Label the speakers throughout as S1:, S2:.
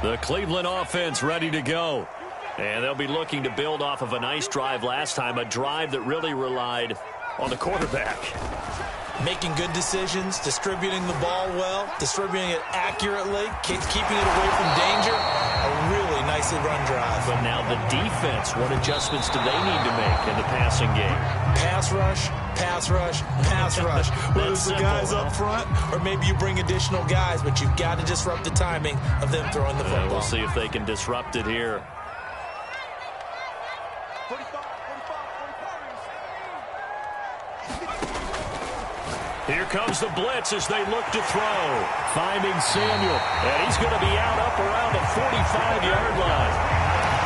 S1: The Cleveland offense ready to go. And they'll be looking to build off of a nice drive last time, a drive that really relied on the quarterback.
S2: Making good decisions, distributing the ball well, distributing it accurately, keeping it away from danger. A really nicely run drive.
S1: But now the defense, what adjustments do they need to make in the passing game?
S2: Pass rush, pass rush, pass rush. Whether it's the guys up front or maybe you bring additional guys, but you've got to disrupt the timing of them throwing the football.
S1: We'll see if they can disrupt it here. Here comes the blitz as they look to throw. Finding Samuel. And he's going to be up around the 45-yard line.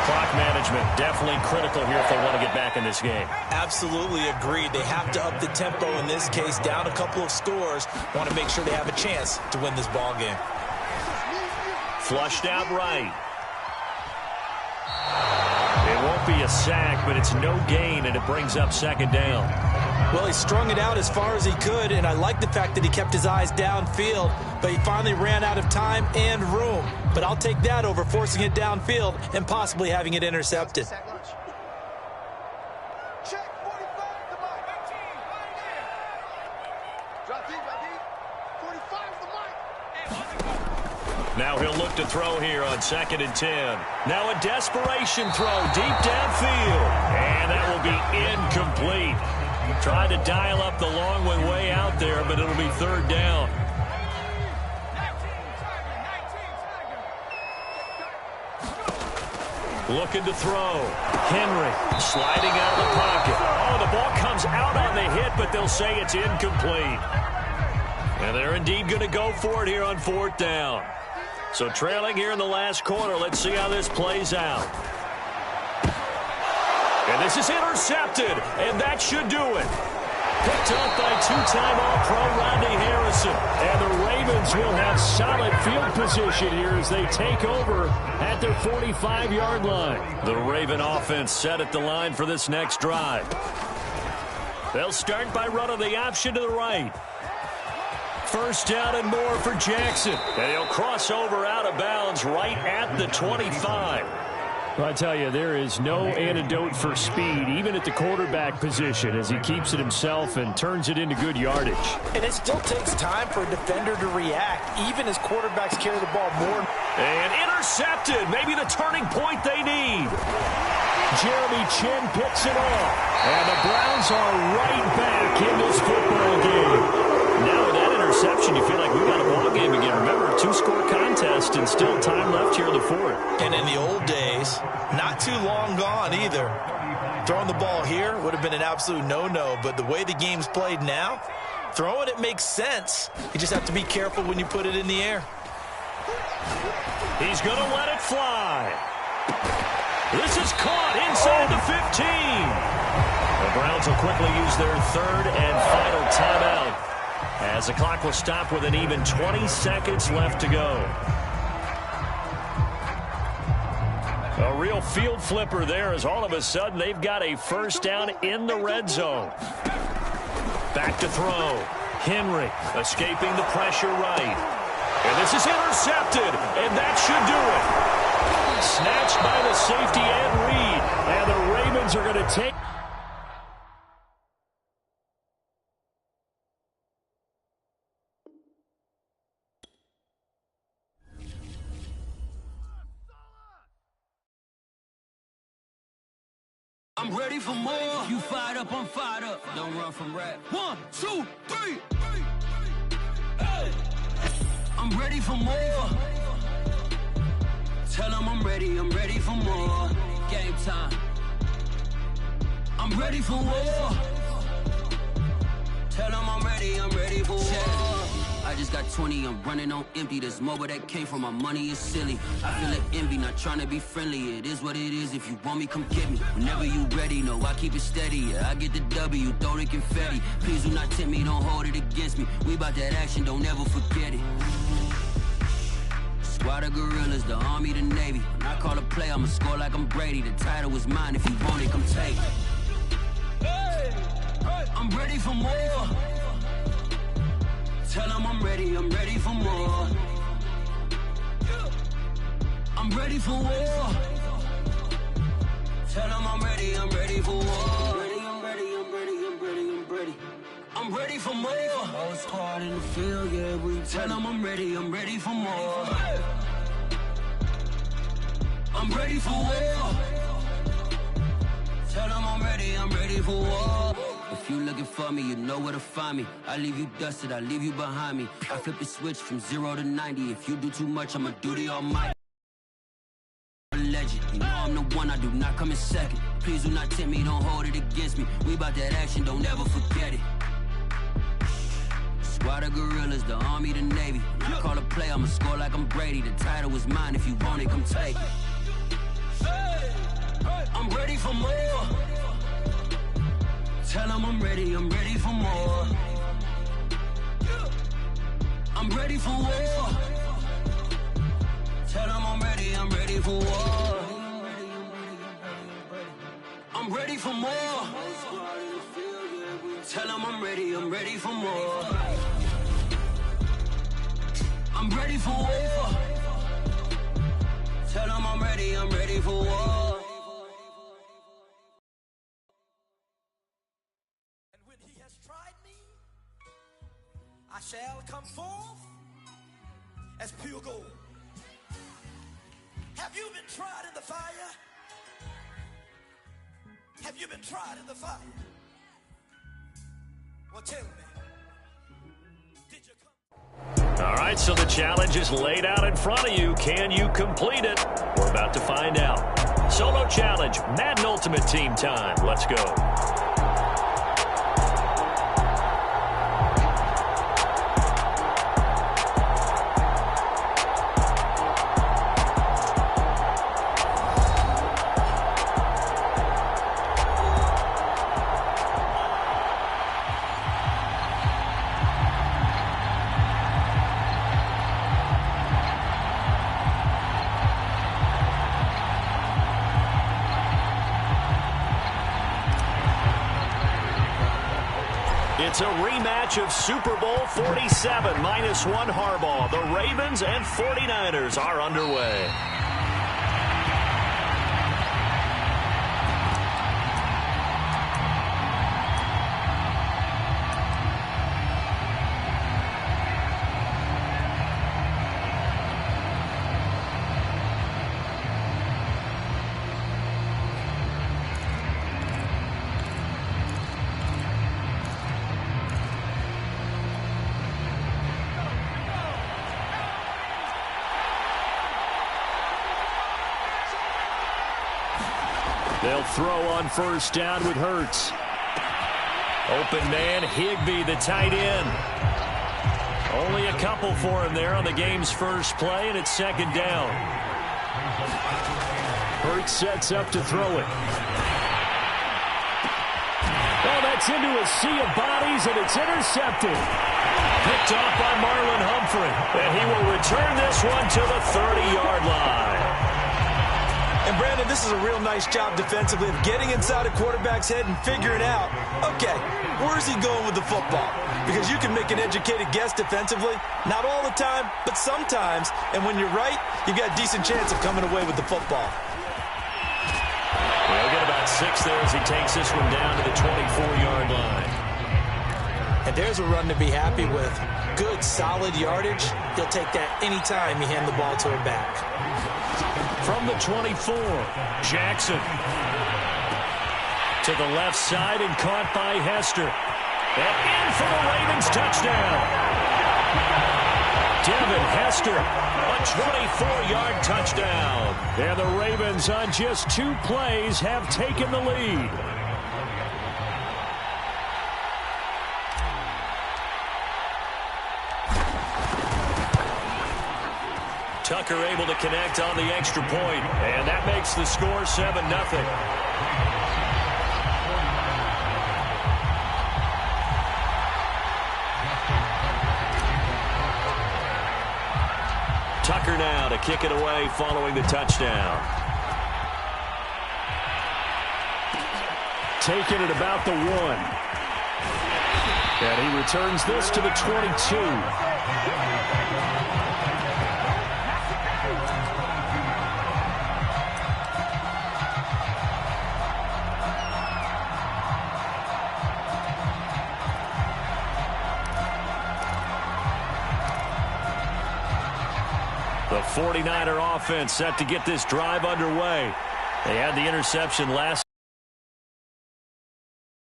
S1: Clock management definitely critical here if they want to get back in this game.
S2: Absolutely agreed. They have to up the tempo in this case, down a couple of scores. Want to make sure they have a chance to win this ball game.
S1: Flushed out right. It won't be a sack, but it's no gain, and it brings up second down.
S2: Well, he strung it out as far as he could, and I like the fact that he kept his eyes downfield, but he finally ran out of time and room. But I'll take that over forcing it downfield and possibly having it intercepted.
S1: Now he'll look to throw here on 2nd and 10. Now a desperation throw deep downfield. And that will be incomplete. Tried to dial up the long one way out there, but it'll be third down. Looking to throw. Henry sliding out of the pocket. Oh, the ball comes out on the hit, but they'll say it's incomplete. And they're indeed going to go for it here on 4th down. So trailing here in the last quarter. Let's see how this plays out. And this is intercepted, and that should do it. Picked up by two-time All-Pro Rodney Harrison. And the Ravens will have solid field position here as they take over at their 45-yard line. The Raven offense set at the line for this next drive. They'll start by running the option to the right. First down and more for Jackson. And he'll cross over out of bounds right at the 25.
S3: Well, I tell you, there is no antidote for speed, even at the quarterback position, as he keeps it himself and turns it into good yardage.
S2: And it still takes time for a defender to react, even as quarterbacks carry the ball more.
S1: And intercepted. Maybe the turning point they need.
S3: Jeremy Chin picks it off. And the Browns are right back in this football game.
S1: Now with that interception, you feel like we've got a ball game again. Remember, 2-score contest and still time left here in the 4th.
S2: And in the old days, not too long gone either. Throwing the ball here would have been an absolute no-no, but the way the game's played now, throwing it makes sense. You just have to be careful when you put it in the air.
S1: He's going to let it fly. This is caught inside the 15. The Browns will quickly use their 3rd and final timeout, as the clock will stop with an even 20 seconds left to go. A real field flipper there, as all of a sudden they've got a first down in the red zone. Back to throw. Henry escaping the pressure right. And this is intercepted, and that should do it. Snatched by the safety and Reed. And the Ravens are going to take...
S4: I'm ready for more. You fired up, I'm fired up. Don't run from rap. 1, 2, 3. Hey. I'm ready for more. Tell them I'm ready for more. Game time. I'm ready for war. Tell them I'm ready for war. I just got 20, I'm running on empty. This mobile that came from my money is silly. I feel it envy, not trying to be friendly. It is what it is, if you want me, come get me. Whenever you ready, no, I keep it steady. Yeah, I get the W, throw the confetti. Please do not tempt me, don't hold it against me. We about that action, don't ever forget it. Squad of gorillas, the army, the navy. When I call a play, I'ma score like I'm Brady. The title is mine, if you want it, come take it. Hey, I'm ready for more. Tell them I'm ready for more. I'm ready for war. Tell them I'm ready for war. I'm ready for more. Whole squad in the field, yeah, we tell them I'm ready for more. I'm ready for war. Tell them I'm ready for war. If you looking for me, you know where to find me. I leave you dusted, I leave you behind me. I flip the switch from 0 to 90. If you do too much, I'ma do the almighty. Legend. You know I'm the one, I do not come in second. Please do not tempt me, don't hold it against me. We bout that action, don't ever forget it. Squad of gorillas, the army, the navy. When I call a play, I'ma score like I'm Brady. The title is mine, if you want it, come take it. I'm ready for more. Tell them I'm ready for more. I'm ready for war. Tell them I'm ready for war. I'm ready for more. Tell them I'm ready for more. I'm ready for war. Tell them I'm ready for war.
S5: And when he has tried me, I shall come forth as pure gold. Have you been tried in the fire? Have you been tried in the fire? Well, tell me, did you come?
S1: All right, so the challenge is laid out in front of you. Can you complete it? We're about to find out. Solo challenge, Madden Ultimate Team time. Let's go. It's a rematch of Super Bowl 47, -1 Harbaugh. The Ravens and 49ers are underway. They'll throw on first down with Hurts. Open man, Higbee, the tight end. Only a couple for him there on the game's first play, and it's second down. Hurts sets up to throw it. Oh, that's into a sea of bodies, and it's intercepted. Picked off by Marlon Humphrey, and he will return this one to the 30-yard line.
S2: And, Brandon, this is a real nice job defensively of getting inside a quarterback's head and figuring out, okay, where's he going with the football? Because you can make an educated guess defensively, not all the time, but sometimes. And when you're right, you've got a decent chance of coming away with the football.
S1: Well, get about 6 there as he takes this one down to the 24-yard line.
S2: And there's a run to be happy with. Good, solid yardage. He'll take that anytime you hand the ball to a back.
S1: From the 24, Jackson. To the left side and caught by Hester. And in for the Ravens touchdown. Devin Hester, a 24-yard touchdown. And the Ravens on just 2 plays have taken the lead. Tucker able to connect on the extra point, and that makes the score 7-0. Tucker now to kick it away following the touchdown. Taking it about the 1. And he returns this to the 22.
S3: The 49er offense set to get this drive underway. They had the interception last.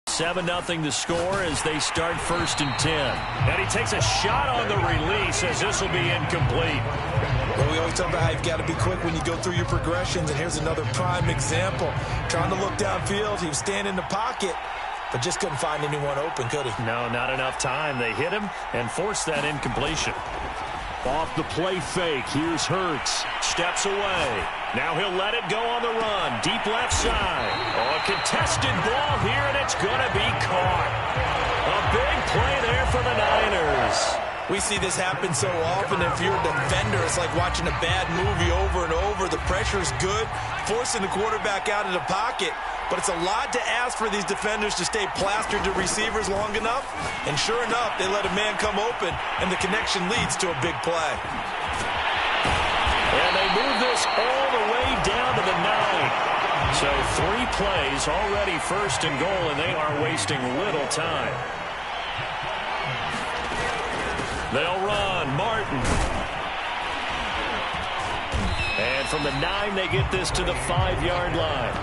S3: 7-0 the score as they start 1st and 10. And he takes a shot on the release as this will be incomplete.
S2: Well, we always talk about how you've got to be quick when you go through your progressions, and here's another prime example. Trying to look downfield, he was standing in the pocket, but just couldn't find anyone open, could he?
S3: No, not enough time. They hit him and forced that incompletion. Off the play fake, here's Hurts. Steps away. Now he'll let it go on the run. Deep left side. Oh, a contested ball here, and it's going to be caught. A big play there for the Niners.
S2: We see this happen so often. If you're a defender, it's like watching a bad movie over and over. The pressure's good, forcing the quarterback out of the pocket. But it's a lot to ask for these defenders to stay plastered to receivers long enough. And sure enough, they let a man come open, and the connection leads to a big play.
S3: And they move this all the way down to the 9. So 3 plays already 1st and goal, and they are wasting little time. They'll run. Martin. And from the 9, they get this to the 5-yard line.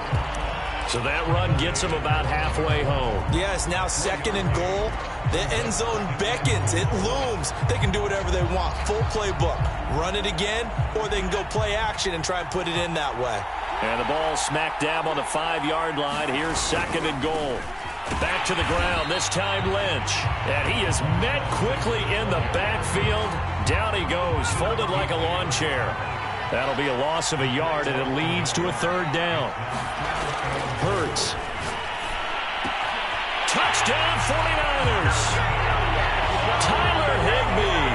S3: So that run gets them about halfway home.
S2: Yes, now 2nd and goal. The end zone beckons. It looms. They can do whatever they want. Full playbook. Run it again, or they can go play action and try and put it in that way.
S3: And the ball smack dab on the 5-yard line. Here's 2nd and goal. Back to the ground, this time Lynch. And he is met quickly in the backfield. Down he goes, folded like a lawn chair. That'll be a loss of a yard, and it leads to a 3rd down. Hurts. Touchdown 49ers. Tyler Higbee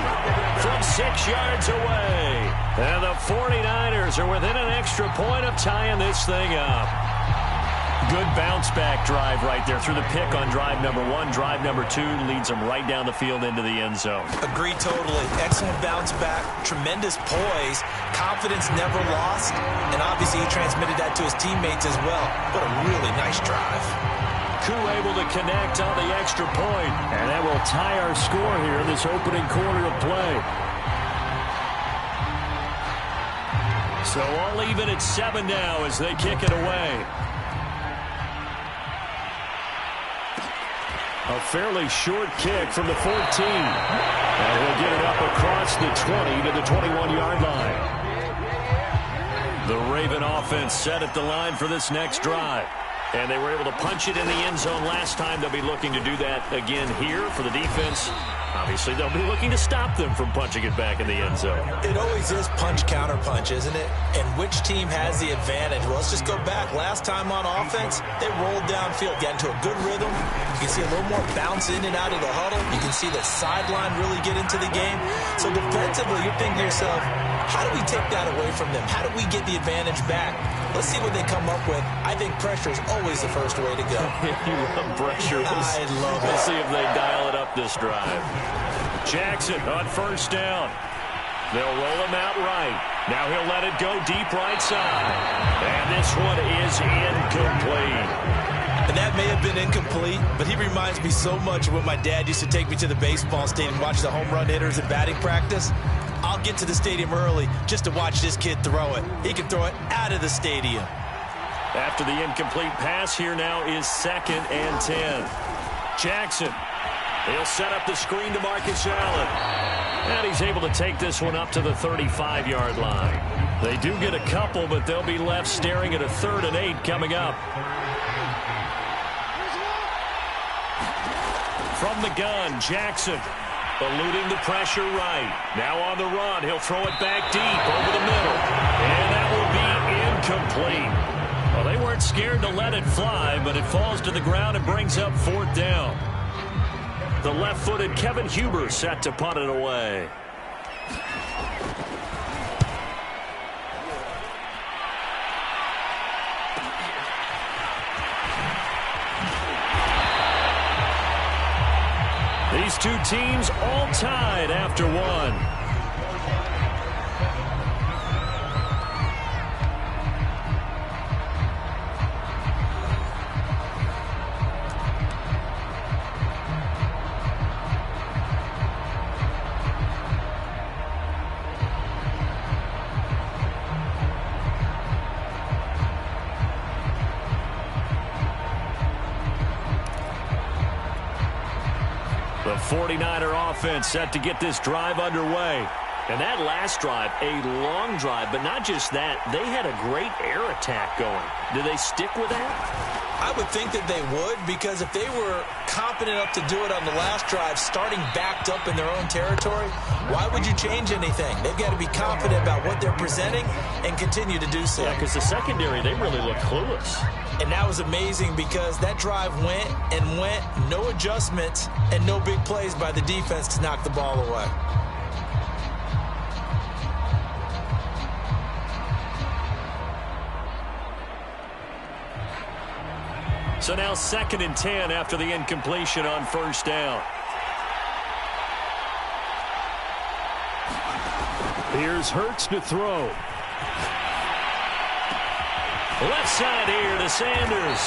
S3: from 6 yards away. And the 49ers are within an extra point of tying this thing up. Good bounce-back drive right there through the pick on drive number 1. Drive number 2 leads them right down the field into the end zone.
S2: Agree totally. Excellent bounce-back, tremendous poise, confidence never lost, and obviously he transmitted that to his teammates as well. What a really nice drive.
S3: Koo able to connect on the extra point, and that will tie our score here in this opening quarter of play. So all even at 7 now as they kick it away. A fairly short kick from the 14. And he'll get it up across the 20 to the 21-yard line. The Raven offense set at the line for this next drive. And they were able to punch it in the end zone last time. They'll be looking to do that again here for the defense. Obviously, they'll be looking to stop them from punching it back in the end zone.
S2: It always is punch-counter-punch, isn't it? And which team has the advantage? Well, let's just go back. Last time on offense, they rolled downfield, got into a good rhythm. You can see a little more bounce in and out of the huddle. You can see the sideline really get into the game. So defensively, you're thinking to yourself, how do we take that away from them? How do we get the advantage back? Let's see what they come up with. I think pressure is always the first way to go.
S3: You love pressure.
S2: I love it.
S3: We'll see if they dial it up this drive. Jackson on 1st down. They'll roll him out right. Now he'll let it go deep right side. And this one is incomplete.
S2: And that may have been incomplete, but he reminds me so much of when my dad used to take me to the baseball stadium and watch the home run hitters in batting practice. I'll get to the stadium early just to watch this kid throw it. He can throw it out of the stadium.
S3: After the incomplete pass, here now is 2nd and 10. Jackson. He'll set up the screen to Marcus Allen. And he's able to take this one up to the 35-yard line. They do get a couple, but they'll be left staring at a 3rd and 8 coming up. From the gun, Jackson. Eluding the pressure right. Now on the run, he'll throw it back deep over the middle. And that will be incomplete. Well, they weren't scared to let it fly, but it falls to the ground and brings up 4th down. The left-footed Kevin Huber set to punt it away. These two teams all tied after one. 49er offense set to get this drive underway.
S1: And that last drive, a long drive, but not just that. They had a great air attack going. Do they stick with that?
S2: I would think that they would, because if they were confident enough to do it on the last drive, starting backed up in their own territory, why would you change anything? They've got to be confident about what they're presenting and continue to do so.
S1: Yeah, because the secondary, they really looked clueless.
S2: And that was amazing because that drive went and went, no adjustments, and no big plays by the defense to knock the ball away.
S3: So now 2nd and 10 after the incompletion on first down.
S1: Here's Hurts to throw.
S3: Left side here to Sanders.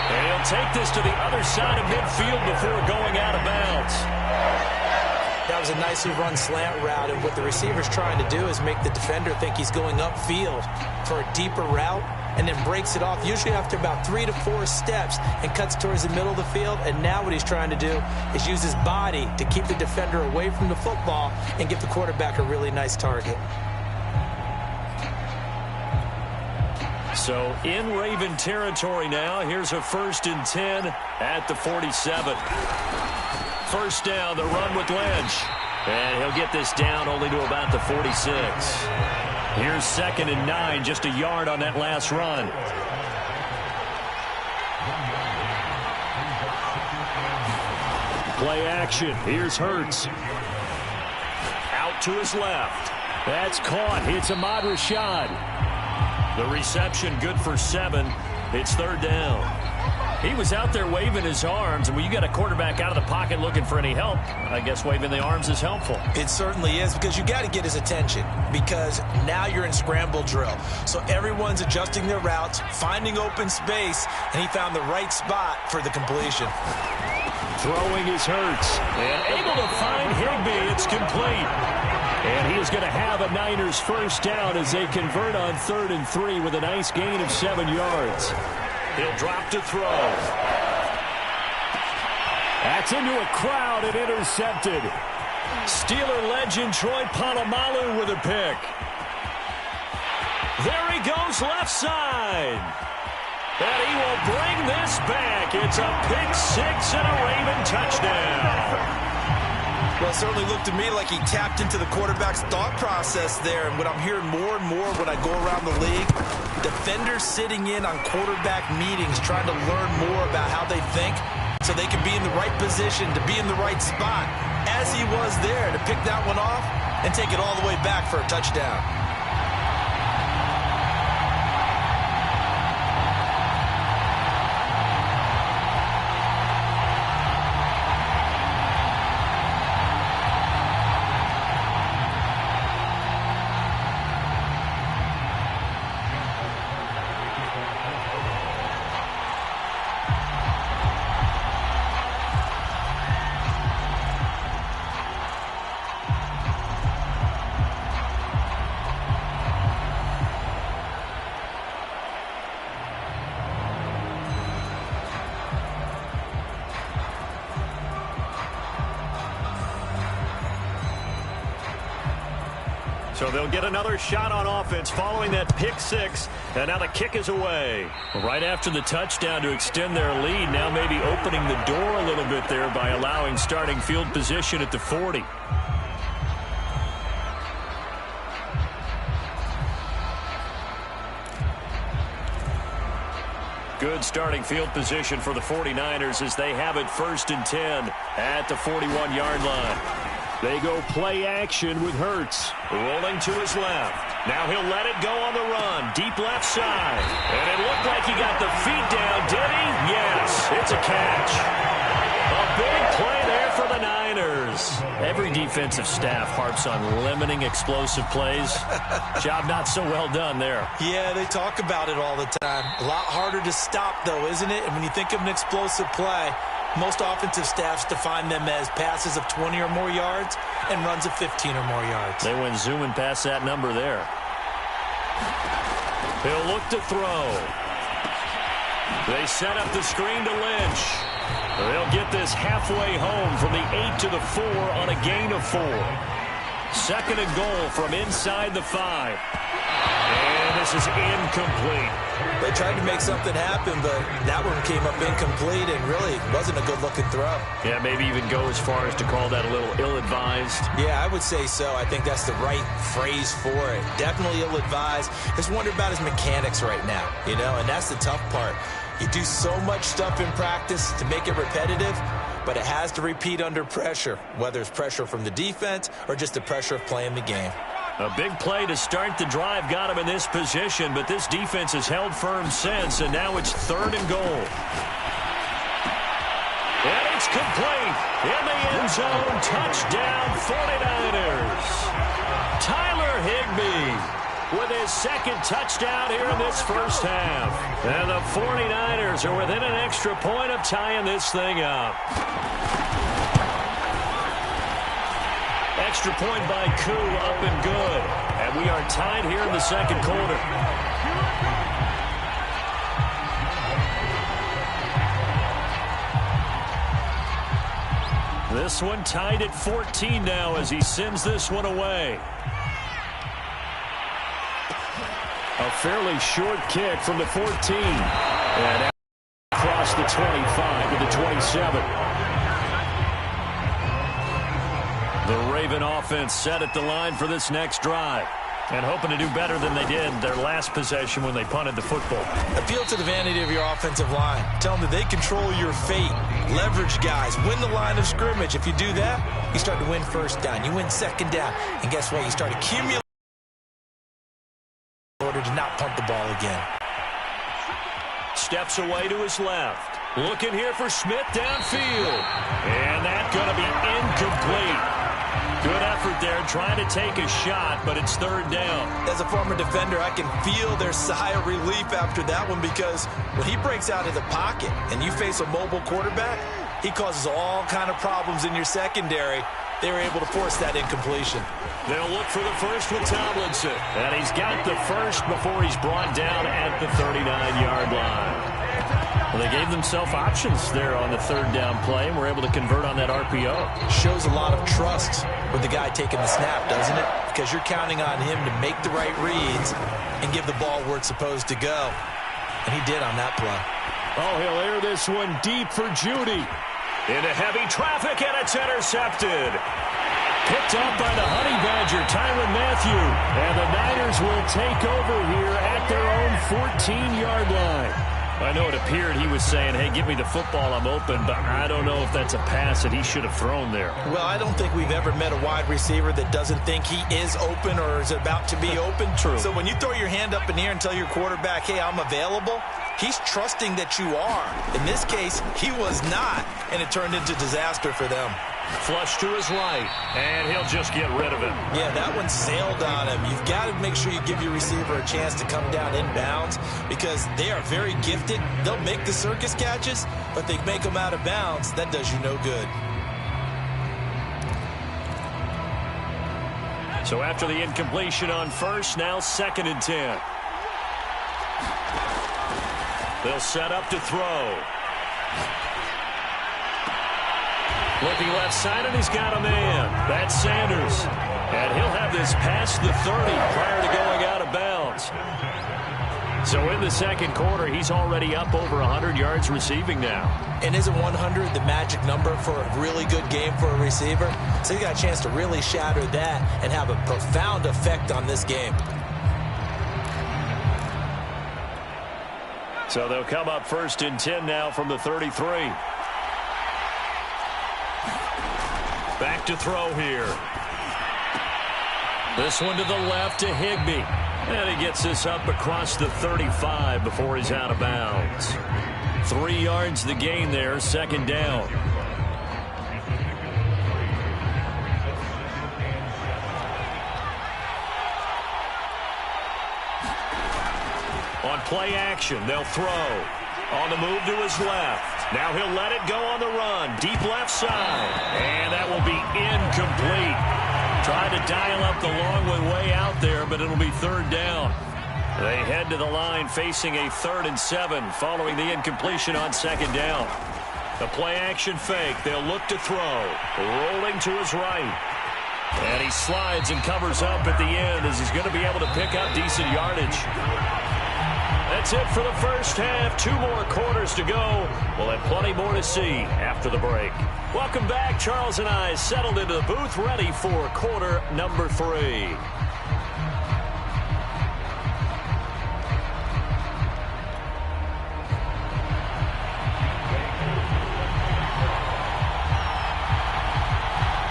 S3: And he'll take this to the other side of midfield before going out of bounds.
S2: That was a nicely run slant route, and what the receiver's trying to do is make the defender think he's going upfield for a deeper route, and then breaks it off, usually after about 3 to 4 steps, and cuts towards the middle of the field. And now what he's trying to do is use his body to keep the defender away from the football and give the quarterback a really nice target.
S3: So in Raven territory now. Here's a 1st and 10 at the 47. First down, the run with Lynch. And he'll get this down only to about the 46. Here's 2nd and 9, just a yard on that last run. Play action. Here's Hurts. Out to his left. That's caught. It's Ahmad Rashad. The reception good for 7. It's 3rd down. He was out there waving his arms, and when you got a quarterback out of the pocket looking for any help, I guess waving the arms is helpful.
S2: It certainly is, because you got to get his attention, because now you're in scramble drill. So everyone's adjusting their routes, finding open space, and he found the right spot for the completion.
S3: Throwing his Hurts, and able to find Higbee. It's complete. And he is going to have a Niners first down as they convert on 3rd and 3 with a nice gain of 7 yards. He'll drop to throw. That's into a crowd and intercepted. Steeler legend Troy Polamalu with a pick. There he goes left side. And he will bring this back. It's a pick 6 and a Raven touchdown.
S2: Well, it certainly looked to me like he tapped into the quarterback's thought process there. And what I'm hearing more and more when I go around the league, defenders sitting in on quarterback meetings trying to learn more about how they think so they can be in the right position, to be in the right spot, as he was there, to pick that one off and take it all the way back for a touchdown.
S3: So they'll get another shot on offense following that pick 6. And now the kick is away. Right after the touchdown to extend their lead, now maybe opening the door a little bit there by allowing starting field position at the 40. Good starting field position for the 49ers as they have it 1st and 10 at the 41-yard line. They go play action with Hurts. Rolling to his left. Now he'll let it go on the run. Deep left side. And it looked like he got the feet down, did he? Yes, it's a catch. A big play there for the Niners. Every defensive staff harps on limiting explosive plays. Job not so well done there.
S2: Yeah, they talk about it all the time. A lot harder to stop, though, isn't it? And when you think of an explosive play, most offensive staffs define them as passes of 20 or more yards and runs of 15 or more yards.
S3: They went zooming past that number there. He'll look to throw. They set up the screen to Lynch. They'll get this halfway home from the 8 to the 4 on a gain of 4. Second and goal from inside the 5. And this is incomplete.
S2: They tried to make something happen, but that one came up incomplete and really wasn't a good-looking throw.
S3: Yeah, maybe even go as far as to call that a little ill-advised.
S2: Yeah, I would say so. I think that's the right phrase for it. Definitely ill-advised. Just wonder about his mechanics right now, you know, and that's the tough part. You do so much stuff in practice to make it repetitive, but it has to repeat under pressure, whether it's pressure from the defense or just the pressure of playing the game.
S3: A big play to start the drive got him in this position, but this defense has held firm since, and now it's third and goal. And it's complete in the end zone. Touchdown, 49ers. Tyler Higbee with his second touchdown here in this first half. And the 49ers are within an extra point of tying this thing up. Extra point by Koo, up and good. And we are tied here in the second quarter. This one tied at 14 now as he sends this one away. A fairly short kick from the 14. And across the 25 to the 27. The Raven offense set at the line for this next drive. And hoping to do better than they did their last possession when they punted the football.
S2: Appeal to the vanity of your offensive line. Tell them that they control your fate. Leverage guys. Win the line of scrimmage. If you do that, you start to win first down. You win second down. And guess what? You start accumulating in order to not punt the ball again.
S3: Steps away to his left. Looking here for Smith downfield. And that's going to be incomplete. Good effort there, trying to take a shot, but it's third down.
S2: As a former defender, I can feel their sigh of relief after that one, because when he breaks out of the pocket and you face a mobile quarterback, he causes all kind of problems in your secondary. They were able to force that incompletion.
S3: They'll look for the first with Tomlinson. And he's got the first before he's brought down at the 39-yard line. Well, they gave themselves options there on the third down play and were able to convert on that RPO.
S2: Shows a lot of trust with the guy taking the snap, doesn't it? Because you're counting on him to make the right reads and give the ball where it's supposed to go. And he did on that play.
S3: Oh, he'll air this one deep for Judy. Into heavy traffic, and it's intercepted. Picked up by the Honey Badger, Tyrann Mathieu. And the Niners will take over here at their own 14-yard line. I know it appeared he was saying, hey, give me the football, I'm open, but I don't know if that's a pass that he should have thrown there.
S2: Well, I don't think we've ever met a wide receiver that doesn't think he is open or is about to be open.
S3: True.
S2: So when you throw your hand up in the air and tell your quarterback, hey, I'm available, he's trusting that you are. In this case, he was not, and it turned into disaster for them.
S3: Flush to his right, and he'll just get rid of it.
S2: Yeah, that one sailed on him. You've got to make sure you give your receiver a chance to come down inbounds, because they are very gifted. They'll make the circus catches, but they make them out of bounds. That does you no good.
S3: So after the incompletion on first, now 2nd and 10. They'll set up to throw. Looking left side, and he's got a man. That's Sanders. And he'll have this past the 30 prior to going out of bounds. So in the second quarter, he's already up over 100 yards receiving now.
S2: And isn't 100 the magic number for a really good game for a receiver? So he got a chance to really shatter that and have a profound effect on this game.
S3: So they'll come up 1st and 10 now from the 33. Back to throw here. This one to the left to Higbee. And he gets this up across the 35 before he's out of bounds. 3 yards the gain there, 2nd down. On play action, they'll throw. On the move to his left. Now he'll let it go on the run. Deep left side. And that will be incomplete. Trying to dial up the long way out there, but it'll be 3rd down. They head to the line facing a 3rd and 7 following the incompletion on 2nd down. The play-action fake. They'll look to throw. Rolling to his right. And he slides and covers up at the end as he's going to be able to pick up decent yardage. That's it for the first half. 2 more quarters to go. We'll have plenty more to see after the break. Welcome back. Charles and I settled into the booth, ready for quarter number 3.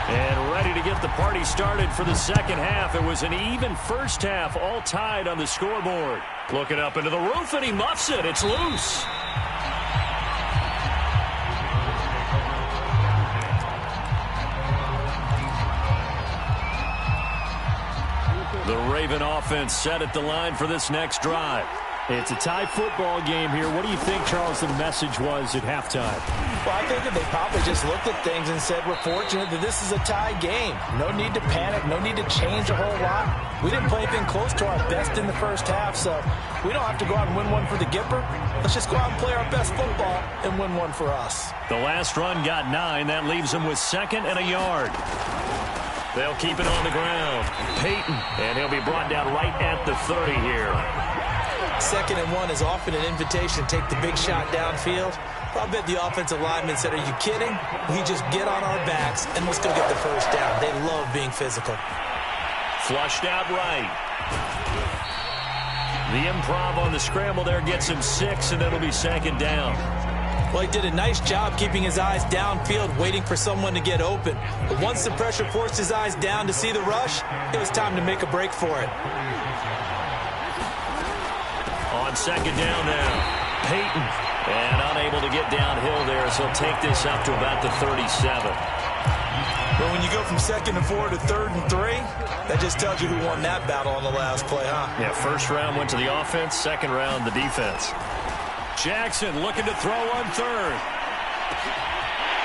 S3: And ready to get the party started for the second half. It was an even first half, all tied on the scoreboard. Looking up into the roof, and he muffs it. It's loose. The Raven offense set at the line for this next drive.
S1: It's a tie football game here. What do you think, Charles, the message was at halftime?
S2: Well, I think that they probably just looked at things and said, we're fortunate that this is a tie game. No need to panic. No need to change a whole lot. We didn't play anything close to our best in the first half, so we don't have to go out and win one for the Gipper. Let's just go out and play our best football and win one for us.
S3: The last run got 9. That leaves them with 2nd and a yard. They'll keep it on the ground. Peyton, and he'll be brought down right at the 30 here.
S2: 2nd and 1 is often an invitation to take the big shot downfield. I bet the offensive lineman said, are you kidding? We just get on our backs and let's go get the first down. They love being physical.
S3: Flushed out right. The improv on the scramble there gets him 6, and it'll be 2nd down.
S2: Well, he did a nice job keeping his eyes downfield, waiting for someone to get open. But once the pressure forced his eyes down to see the rush, it was time to make a break for it.
S3: On 2nd down now, Peyton, and unable to get downhill there, so he'll take this up to about the 37.
S2: But when you go from 2nd and 4 to 3rd and 3, that just tells you who won that battle on the last play, huh?
S3: Yeah, first round went to the offense, second round the defense. Jackson looking to throw on 3rd.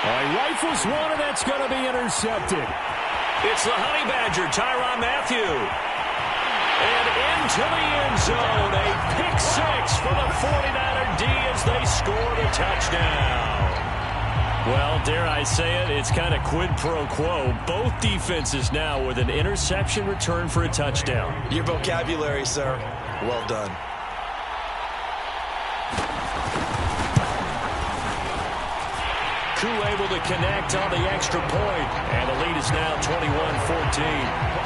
S1: He rifles one, and that's going to be intercepted.
S3: It's the Honey Badger, Tyrann Mathieu. And into the end zone, a pick 6 for the 49er D as they score the touchdown. Well, dare I say it, it's kind of quid pro quo. Both defenses now with an interception return for a touchdown.
S2: Your vocabulary, sir. Well done.
S3: Able to connect on the extra point, and the lead is now 21-14.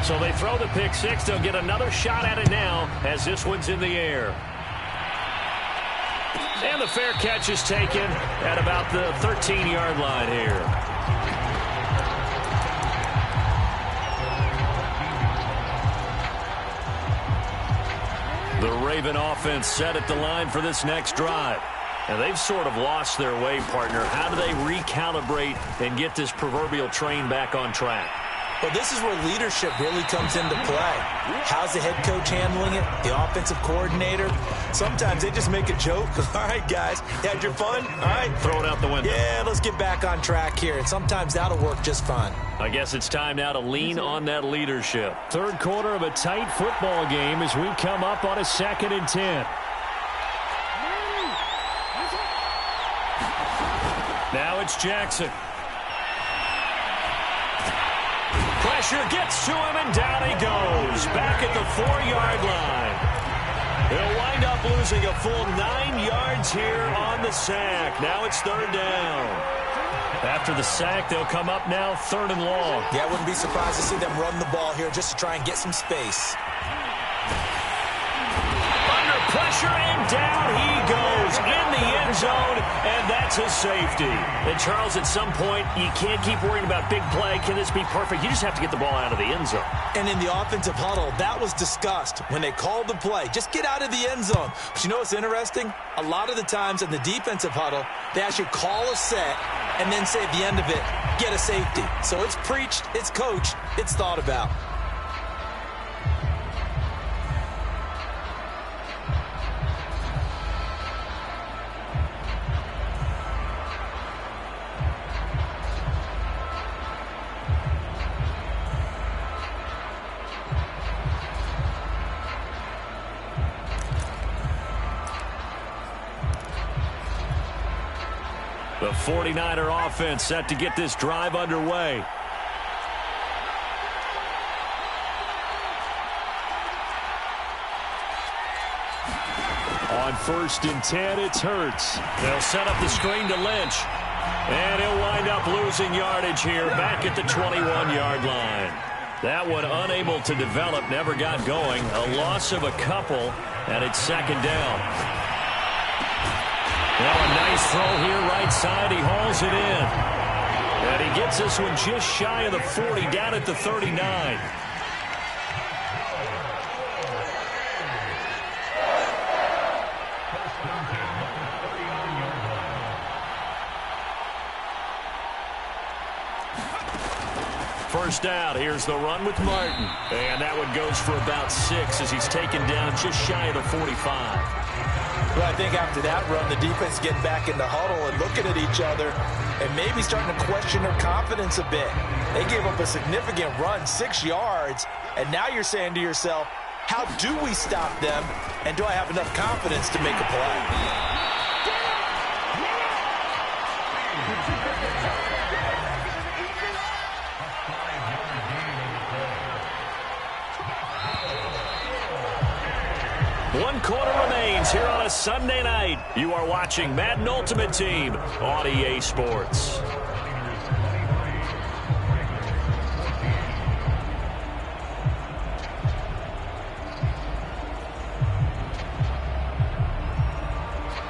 S3: So they throw the pick 6. They'll get another shot at it now as this one's in the air. And the fair catch is taken at about the 13-yard line here. The Raven offense set at the line for this next drive. And they've sort of lost their way, partner. How do they recalibrate and get this proverbial train back on track?
S2: Well, this is where leadership really comes into play. How's the head coach handling it? The offensive coordinator? Sometimes they just make a joke. All right, guys, you had your fun? All right.
S3: Throw it out the window.
S2: Yeah, let's get back on track here. And sometimes that'll work just fine.
S3: I guess it's time now to lean on that leadership.
S1: Third quarter of a tight football game as we come up on a 2nd and 10. Now it's Jackson. Pressure gets to him, and down he goes. Back at the 4-yard line. He'll wind up losing a full 9 yards here on the sack. Now it's 3rd down. After the sack, they'll come up now 3rd and long.
S2: Yeah, I wouldn't be surprised to see them run the ball here just to try and get some space.
S3: Under pressure, and down he goes in the end zone, and that's a safety. And Charles, at some point, you can't keep worrying about big play. Can this be perfect? You just have to get the ball out of the end zone.
S2: And in the offensive huddle, that was discussed when they called the play. Just get out of the end zone. But you know what's interesting? A lot of the times in the defensive huddle, they actually call a set and then say at the end of it, get a safety. So it's preached, it's coached, it's thought about.
S3: The 49er offense set to get this drive underway. On 1st and 10, it's Hurts. They'll set up the screen to Lynch. And he'll wind up losing yardage here back at the 21-yard line. That one unable to develop, never got going. A loss of a couple, and it's 2nd down. Now a nice throw here right side. He hauls it in. And he gets this one just shy of the 40, down at the 39. First down, here's the run with Martin. And that one goes for about 6 as he's taken down just shy of the 45.
S2: Well, I think after that run, the defense getting back in the huddle and looking at each other and maybe starting to question their confidence a bit. They gave up a significant run, 6 yards, and now you're saying to yourself, how do we stop them, and do I have enough confidence to make a play?
S3: One quarter remains here on a Sunday night. You are watching Madden Ultimate Team on EA Sports.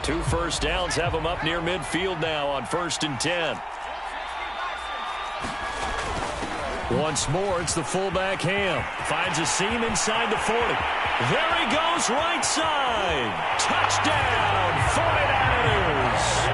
S3: Two first downs have them up near midfield now on 1st and 10. Once more, it's the fullback Ham. Finds a seam inside the 40. There he goes, right side. Touchdown, 49ers.